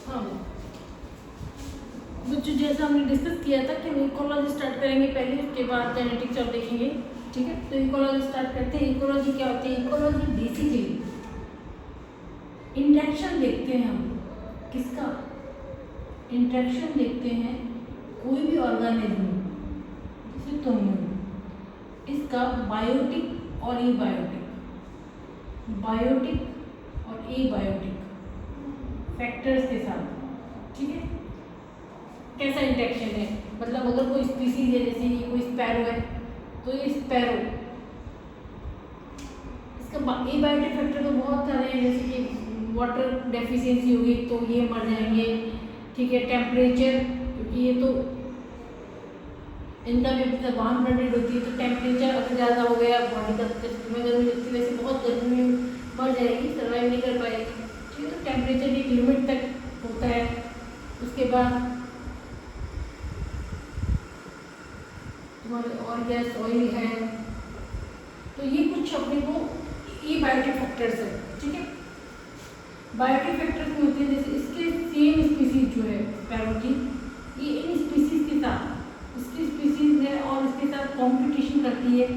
हाँ बच्चों, जैसा हमने डिस्कस किया था कि हम इकोलॉजी स्टार्ट करेंगे पहले, उसके बाद जेनेटिक्स और देखेंगे। ठीक है, तो इकोलॉजी स्टार्ट करते हैं। इकोलॉजी क्या होती है? इकोलॉजी बेसिकली इंटरेक्शन देखते हैं हम। किसका इंटरेक्शन देखते हैं? कोई भी ऑर्गेनिज्म, जैसे तुम, इसका बायोटिक और एबायोटिक, बायोटिक और एबायोटिक फैक्टर्स के साथ। ठीक है, कैसा इंटरेक्शन है? मतलब अगर कोई स्पीसीज है, जैसे ये कोई स्पैरो है, तो ये स्पैरो, इसका एबायोटिक फैक्टर तो बहुत सारे हैं, जैसे कि वाटर डेफिशिएंसी होगी तो ये मर जाएंगे। ठीक है, टेम्परेचर, क्योंकि ये तो इनका भी अपनी जबान ब्लडेड होती है, तो टेम्परेचर अगर ज़्यादा हो गया, बॉडी का में गर्मी लगती है, वैसे बहुत गर्मी में मर जाएगी, सर्वाइव नहीं कर पाएगी। ठीक है, तो टेम्परेचर एक लिमिट तक होता है। उसके बाद तुम्हारे और गैस ऑयल है, तो ये कुछ अपने को ये बायोटिक फैक्टर्स है। ठीक है, बायोटिक फैक्टर्स में होते हैं, जैसे इसके सेम स्पीसीज जो है स्पैरो की, ये इन स्पीसीज के साथ, इसकी स्पीसीज है और इसके साथ कंपटीशन करती है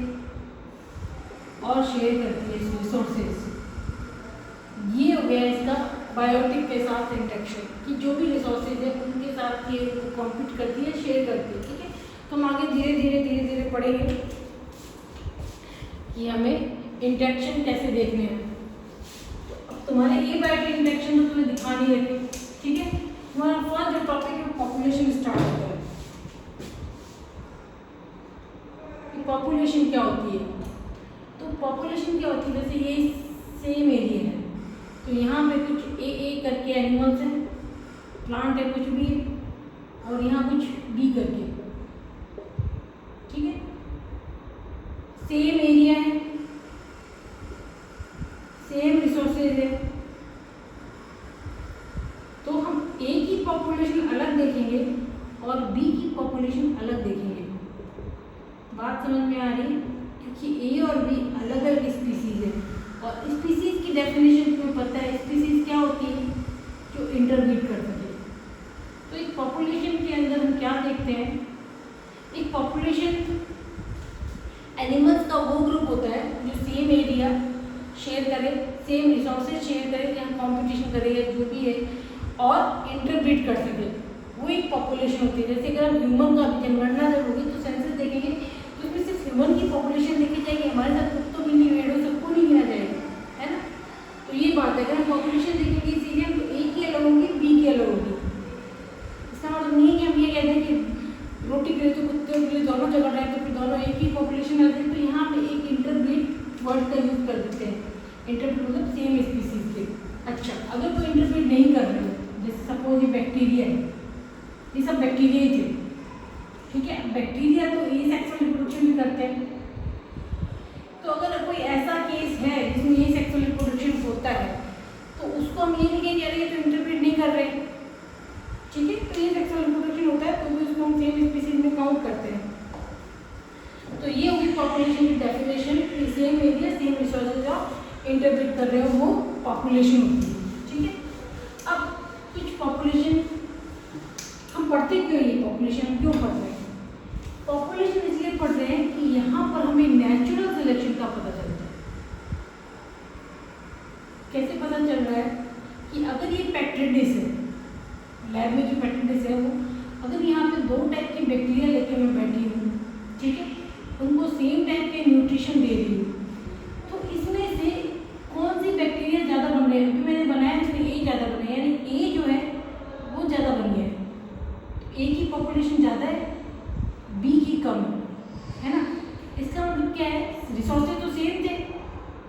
और शेयर करती है रिसोर्सेज। ये हो गया इसका बायोटिक के साथ इंटरेक्शन, कि जो भी रिसोर्सेज है उनके साथ ये कॉम्पीट करती है, शेयर करती है। ठीक है, तो हम आगे धीरे धीरे पढ़ेंगे कि हमें इंटरेक्शन कैसे देखने हैं। तो अब तुम्हारे ये बायोटिक इंटरेक्शन तो तुम्हें दिखा नहीं रहे। ठीक है, तुम्हारा फर्स्ट जो टॉपिक है पॉपुलेशन स्टार्ट होता है। पॉपुलेशन क्या होती है? तो पॉपुलेशन क्या होती है, जैसे ये सेम एरिया है, तो यहाँ पे कुछ ए करके एनिमल्स हैं, प्लांट है कुछ भी, और यहाँ कुछ बी करके। ठीक है, सेम एरिया है, सेम रिसोर्सेज है, तो हम ए की पॉपुलेशन अलग देखेंगे और बी की पॉपुलेशन अलग देखेंगे। बात समझ में आ रही है? क्योंकि ए और बी अलग अलग स्पीसीज है, और स्पीसीज की डेफिनेशन तुम्हें पता है, स्पीसीज क्या होती है? जो इंटरब्रीड कर सके। तो एक पॉपुलेशन के अंदर हम क्या देखते हैं? एक पॉपुलेशन एनिमल्स का वो ग्रुप होता है जो सेम एरिया शेयर करे, सेम रिसोर्सेज शेयर करे, या कॉम्पिटिशन करे या जो भी है, और इंटरब्रीड कर सके, वो एक पॉपुलेशन होती है। जैसे अगर हम ह्यूमन का भी जनगणना जब होगी तो सेंसस देखेंगे, तो उसमें सिर्फ ह्यूमन की पॉपुलेशन देखी जाएगी, हमारे साथ कुत्तों बिल्ली भेड़ों सबको नहीं लिया जाएगा, है ना। तो ये बात है, अगर हम पॉपुलेशन देखेंगे इसीलिए हम तो ए की अलग होगी, बी की अलग होगी। इसका मतलब नहीं है कि हम ये कहते हैं कि रोटी के लिए तो कुत्ते के लिए दोनों जगह रहे, तो फिर दोनों एक ही पॉपुलेशन रहते हैं। तो यहाँ पे एक इंटरब्रीड वर्ड का यूज कर देते हैं। इंटरब्रीड मतलब सेम स्पीसीज के। अच्छा, अगर कोई इंटरब्रीड नहीं कर रहे हो, जैसे सपोज ये बैक्टीरिया है, ये सब बैक्टीरिया ही थे। ठीक है, बैक्टीरिया तो ये सेक्सुअल रिप्रोडक्शन भी करते हैं। तो अगर कोई ऐसा केस है जिसमें ये सेक्सुअल रिप्रोडक्शन होता है, तो उसको हम ये नहीं कहेंगे अरे ये तो इंटरब्रीड नहीं कर रहे। ठीक है, तो ये सेक्सुअल रिप्रोडक्शन होता है, तो भी उसको हम सेम स्पीसीज में काउंट करते हैं। तो ये होगी पॉपुलेशन की definition, same area same resources of interbreed कर रहे हो, वो पॉपुलेशन होती है। ठीक है, अब कुछ पॉपुलेशन हम पढ़ते क्यों, ये पॉपुलेशन क्यों पढ़ रहे हैं? पॉपुलेशन इसलिए पढ़ रहे हैं कि यहाँ पर हमें नेचुरल सिलेक्शन का पता चलता है। कैसे पता चल रहा है? कि अगर ये पेट्री डिश है, लैब में जो पेट्री डिश है वो, अगर यहाँ पे 2 टाइप के बैक्टीरिया लेके मैं बैठी हूँ, ठीक है, उनको सेम टाइप के न्यूट्रिशन दे रही हूँ, तो इसमें से कौन सी बैक्टीरिया ज़्यादा बन रही है? अभी मैंने बनाया इसमें ए ज़्यादा बना है, यानी ए जो है वो ज़्यादा बन गया है। तो ए की पॉपुलेशन ज़्यादा है, बी की कम है ना। इसका मतलब क्या है? रिसोर्सेज तो सेम थे,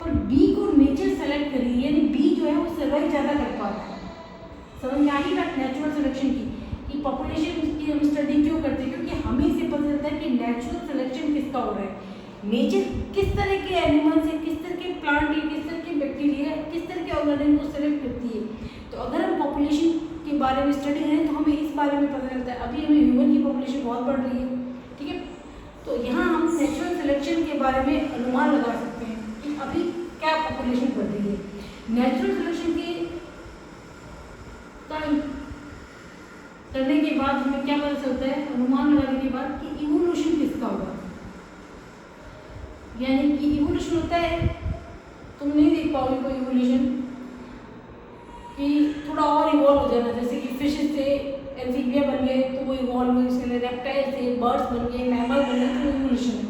पर बी को नेचर सेलेक्ट करी, यानी बी जो है वो सर्वाइव ज़्यादा कर पा रहा है। समझ में आ रही बात नेचुरल सिलेक्शन की पॉपुलेशन की हम स्टडी क्यों करते हैं? क्योंकि हमें इससे पता चलता है कि नेचुरल सिलेक्शन किसका हो रहा है, नेचर किस तरह के एनिमल्स है, किस तरह के प्लांट है, किस तरह के बैक्टीरिया है, किस तरह के ऑर्गेनिज्म को सेलेक्ट करती है। तो अगर हम पॉपुलेशन के बारे में स्टडी करें तो हमें इस बारे में पता चलता है। अभी हमें ह्यूमन की पॉपुलेशन बहुत बढ़ रही है, ठीक है, तो यहाँ हम नेचुरल सिलेक्शन के बारे में अनुमान लगा सकते हैं कि अभी क्या पॉपुलेशन बढ़ रही है। नेचुरल सिलेक्शन के क्या पता चलता है अनुमान लगाने के बाद कि इवोल्यूशन किसका होगा। यानी कि इवोल्यूशन होता है, तुम नहीं देख पाओगे कोई इवोल्यूशन कि थोड़ा और इवॉल्व हो जाना, जैसे कि फिश से एम्फीबिया बन गए तो वो इवॉल्व हुए, इसके रेप्टाइल से बर्ड्स बन गए, मैमल बन गए, तो इवोल्यूशन है।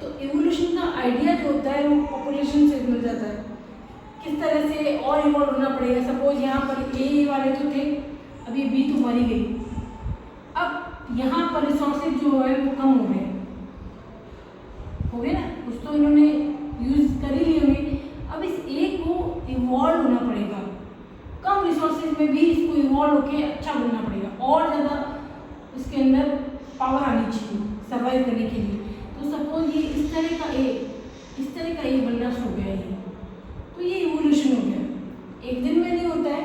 तो इवोल्यूशन का आइडिया जो होता है वो पॉपुलेशन से मिल जाता है, किस तरह से और इवॉल्व होना पड़ेगा। सपोज यहाँ पर ए वाले तो थे, अभी बी तो मरी गई, अब यहाँ पर रिसोर्सेज जो है वो कम हो गए ना, कुछ तो इन्होंने यूज कर ही लिए होंगे। अब इस ए को इवॉल्व होना पड़ेगा, कम रिसोर्सेज में भी इसको इवॉल्व होकर अच्छा बनना पड़ेगा, और ज़्यादा इसके अंदर पावर आनी चाहिए सर्वाइव करने के लिए। तो सपोज ये इस तरह का ए बनना शुरू हो गया है, तो ये इवोल्यूशन हो गया। एक दिन में नहीं होता है,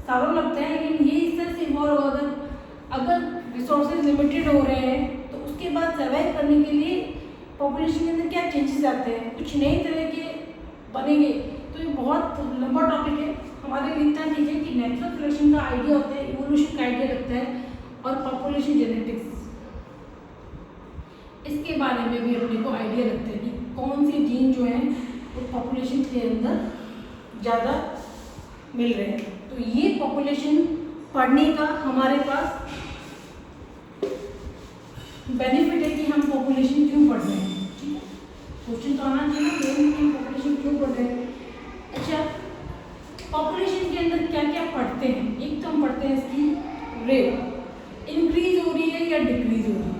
सालों लगता है, लेकिन ये इस तरह से इवॉल्व होगा। अगर रिसोर्सेज लिमिटेड हो रहे हैं तो उसके बाद सर्वाइव करने के लिए पॉपुलेशन के अंदर क्या चेंजेस आते हैं, कुछ नए तरह के बनेंगे। तो ये बहुत लंबा टॉपिक है, हमारे लिए इतना ठीक है कि नेचुरल सिलेक्शन का आइडिया होता है, इवोल्यूशन का आइडिया लगता है, और पॉपुलेशन जेनेटिक्स इसके बारे में भी अपने को आइडिया लगता है कि कौन से जीन जो हैं वो पॉपुलेशन के अंदर ज़्यादा मिल रहे हैं। तो ये पॉपुलेशन पढ़ने का हमारे पास बेनिफिट है कि हम पॉपुलेशन क्यों पढ़ रहे हैं। ठीक है, क्वेश्चन तो आना चाहिए कि पॉपुलेशन क्यों पढ़ रहे हैं। अच्छा, पॉपुलेशन के अंदर क्या क्या पढ़ते हैं। एक तो हम पढ़ते हैं इसकी रेट, इंक्रीज हो रही है या डिक्रीज हो रही है।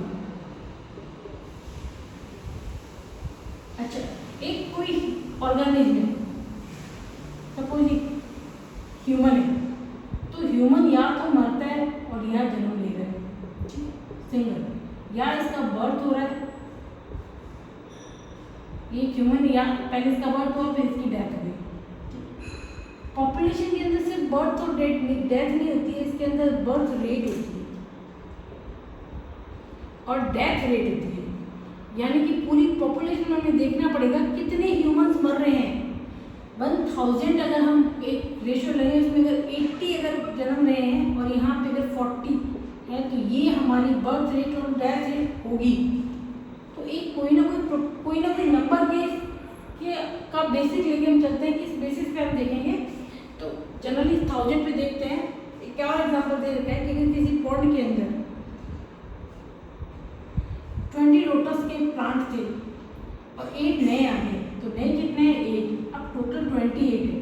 अच्छा, एक कोई ऑर्गेनिज्म है, सपोज ह्यूमन है, तो ह्यूमन या तो मरता है और या जन्म ले रहा है, सिंगल, या इसका बर्थ हो रहा है, ये ह्यूमन या पहले इसका बर्थ हुआ फिर इसकी डेथ हो गई। पॉपुलेशन के अंदर सिर्फ बर्थ और डेथ नहीं होती है, इसके अंदर बर्थ रेट होती है और डेथ रेट होती है। यानी कि पूरी पॉपुलेशन में हमें देखना पड़ेगा कितने ह्यूमंस मर रहे हैं। 1000 अगर हम एक रेशियो लेंगे, उसमें अगर 80 अगर जन्म रहे हैं और यहाँ पे अगर 40 है, तो ये हमारी बर्थ रेट और डेथ रेट होगी। तो एक कोई ना कोई नंबर के का बेसिक लेके हम चलते हैं कि इस बेसिस पे हम देखेंगे। तो जनरली 1000 पे देखते हैं। एक और एग्जांपल दे रखा है कि किसी पॉन्ड के अंदर 20 लोटस के प्लांट थे और 8 नए आ गए, तो नए कितने हैं 8, अब टोटल 28 है।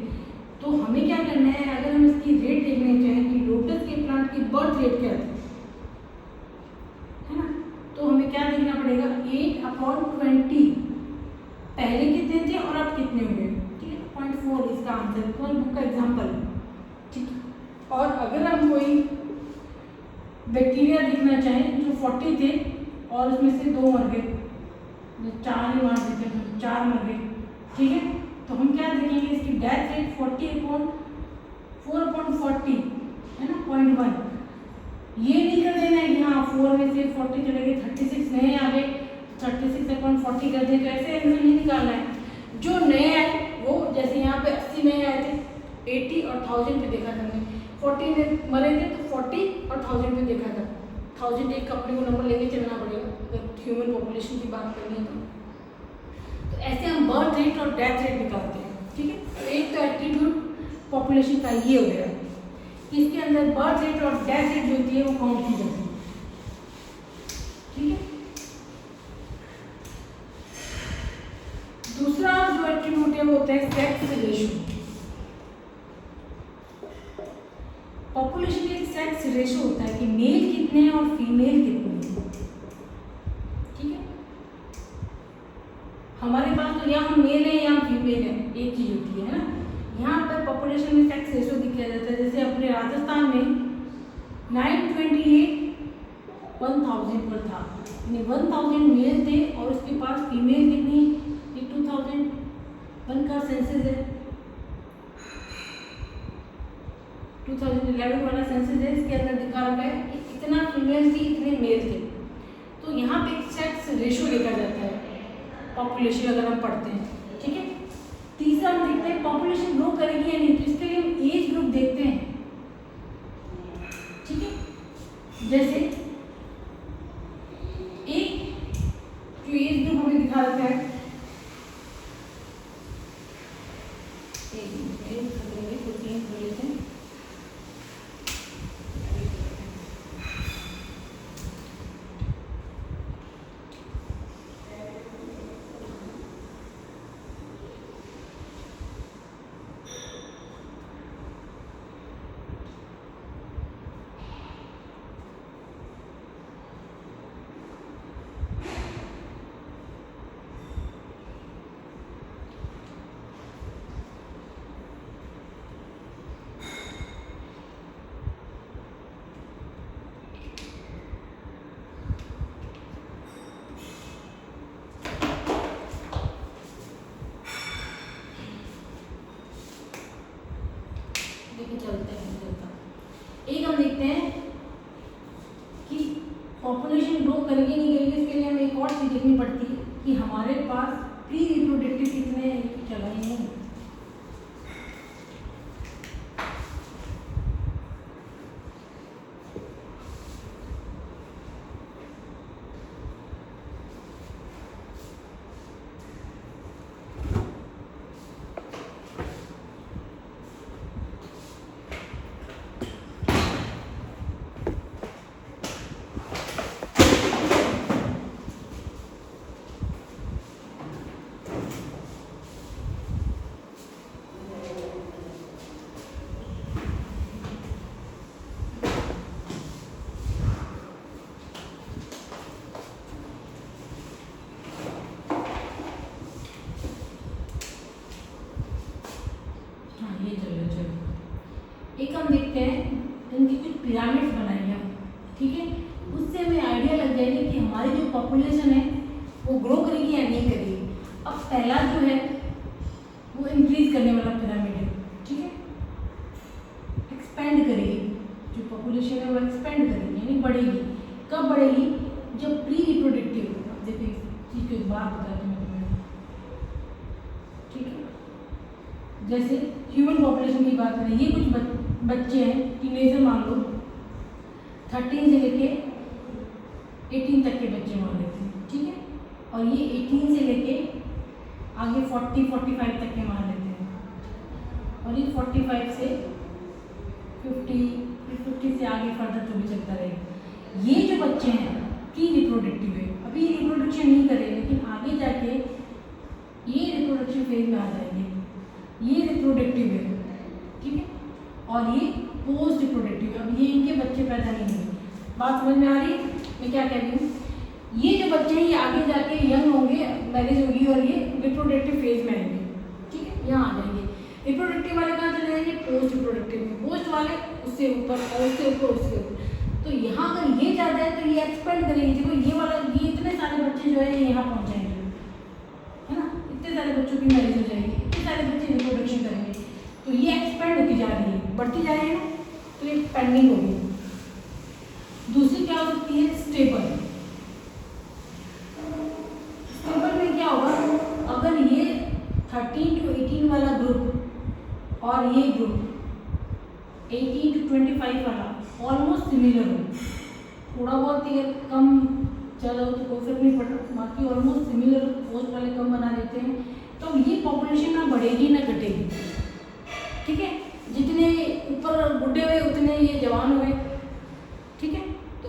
तो हमें क्या करना है, अगर हम इसकी रेट देखना चाहें कि लोटस के प्लांट की बर्थ रेट क्या थी, है ना, तो हमें क्या देखना पड़ेगा 8/20 पहले कितने थे और अब कितने हो गए। ठीक है, 0.4 इसका आंसर, कौन बुक का एग्जाम्पल। ठीक है, और अगर हम कोई बैक्टीरिया देखना चाहें जो 40 थे और उसमें से 2 मर गए, 4 ही मार देते हैं, 4 मर गए। ठीक है, तो हम क्या देखेंगे, इसकी डेथ रेट 40/4/40 है ना, 0.1। ये नहीं कर देना है कि हाँ 4 में से 40 चले गए, 36 नए आ गए, 36/40 कर दिए, तो ऐसे आंसर नहीं निकालना है। जो नए आए वो, जैसे यहाँ पे 80 नए आए थे, 80 और 1000 पे देखा था हमने, 40 में मरे थे तो 40 और 1000 पे देखा था। 1000 एक अपने को नंबर लेके चलना पड़ेगा अगर ह्यूमन पॉपुलेशन की बात करनी है तो ऐसे हम बर्थ रेट और डेथ रेट निकालते हैं। ठीक है, तो एक तो एट्रीब्यूट पॉपुलेशन का ये हो गया, इसके अंदर बर्थ रेट और डेथ रेट जो होती है वो काउंट की जाती है। ठीक है, दूसरा जो एट्रीब्यूट है वो होता है सेक्स रेशियो। पॉपुलेशन एक सेक्स रेशियो होता है कि मेल कितने हैं और फीमेल कितने हैं। ठीक है, हमारे पास तो यहाँ मेल है यहाँ फीमेल है, एक चीज होती है ना। यहाँ पर पॉपुलेशन में सेक्स रेशियो दिखाया जाता है, जैसे अपने राजस्थान में 928 1000 पर था, यानी 1000 मेल थे और उसके पास फीमेल कितनी, ये 2001 का सेंसस है, 2011 वाला सेंसस है, इसके अंदर दिखा रखा है कि इतना फीमेल थी इतने मेल थे। तो यहाँ पे एक सेक्स रेशियो देखा जाता है पॉपुलेशन अगर हम पढ़ते हैं। ठीक है, तीसरा हम देखते हैं पॉपुलेशन ग्रो करेगी या नहीं, तो इसके लिए हम एज ग्रुप देखते हैं। ठीक है, जैसे चलते हैं चलता। एक हम देखते हैं कि पॉपुलेशन ग्रो करेगी नहीं करेगी, इसके लिए हमें एक और चीज़ देखनी पड़ती है कि हमारे पास प्री रिप्रोडक्टिव कितने चलाए हैं। एक हम देखते हैं इनकी कुछ पिरामिड्स बनाई हैं, ठीक है, उससे हमें आइडिया लग जाएगा कि हमारी जो पॉपुलेशन है वो ग्रो करेगी या नहीं करेगी। अब पहला जो है वो इंक्रीज करने वाला पिरामिड है, ठीक है, एक्सपेंड करेगी, जो पॉपुलेशन है वो एक्सपेंड करेगी यानी बढ़ेगी। कब बढ़ेगी? जब प्री रिप्रोडक्टिव, अब देखिए चीज़ को एक बात बताया तुम्हें, ठीक है, जैसे ह्यूमन पॉपुलेशन की बात करें, ये कुछ बच्चे हैं, टीनेजर मान लो, 13 से लेके 18 तक के बच्चे मान लेते हैं, ठीक है, और ये 18 से लेके आगे 40-45 तक के मान लेते हैं, और ये 45 से 50 से आगे फर्दर जो भी चलता रहेगा। ये जो बच्चे हैं प्री रिप्रोडक्टिव है, अभी रिप्रोडक्शन नहीं करे, लेकिन आगे जाके ये रिप्रोडक्शन फेज में आ जाएंगे, ये रिप्रोडक्टिव है, ठीक है, और ये पोस्ट रिप्रोडक्टिव है। अब ये इनके बच्चे पैदा नहीं होंगे। बात समझ में आ रही है मैं क्या कह रही हूँ? ये जो बच्चे हैं ये आगे जाके यंग होंगे, मैरिज होगी और ये रिप्रोडक्टिव फेज में आएंगे, ठीक है, यहाँ आ जाएंगे। रिप्रोडक्टिव वाले कहाँ चले जाएंगे? पोस्ट रिप्रोडक्टिव में। पोस्ट वाले उससे ऊपर और उससे ऊपर उससे ऊपर। तो यहाँ अगर ये ज़्यादा है तो ये एक्सपेंड करेंगे, देखो ये वाला, ये इतने सारे बच्चे जो है यहाँ पहुँच जाएंगे, है ना, इतने सारे बच्चों की मैरिज हो जाएगी, इतने सारे बच्चे रिप्रोडक्शन करेंगे, तो ये एक्सपेंड होती जा रही है, बढ़ती जा रही है, तो ये पेंडिंग होगी। दूसरी क्या हो सकती है? स्टेबल। स्टेबल में क्या होगा? अगर ये 13 to 18 वाला ग्रुप और ये ग्रुप 18 to 25 वाला ऑलमोस्ट सिमिलर हो, थोड़ा बहुत ये कम ज़्यादा हो तो कोई फर्क नहीं पड़ता, बाकी ऑलमोस्ट सिमिलर, पोस्ट वाले कम बना देते हैं, तो ये पॉपुलेशन ना बढ़ेगी ना घटेगी, ठीक है, जितने ऊपर बुढ़े हुए उतने ये जवान हुए, ठीक है, तो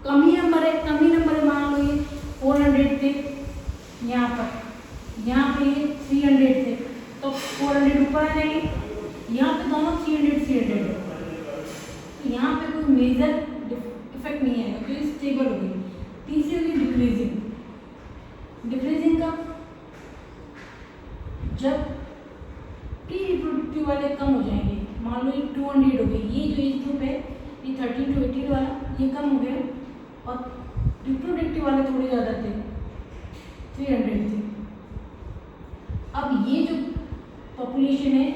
कम ही नंबर है, मान लो ये 400 थे यहाँ पे ये 300 थे, तो 400 ऊपर आ जाएंगे, यहाँ पे दोनों 300 है, तो यहाँ पे कोई मेजर इफेक्ट नहीं आएगा, तो ये स्टेबल हो गई। तीसरी होगी डिक्रीजिंग का, जब प्री रिप्रोडक्टिव वाले कम हो जाएंगे, मान लो ये 200 हो गई, ये जो एज ग्रुप है ये 13 to 18 वाला ये कम हो गया, और रिप्रोडक्टिव वाले थोड़े ज़्यादा थे, 300 थे। अब ये जो पॉपुलेशन है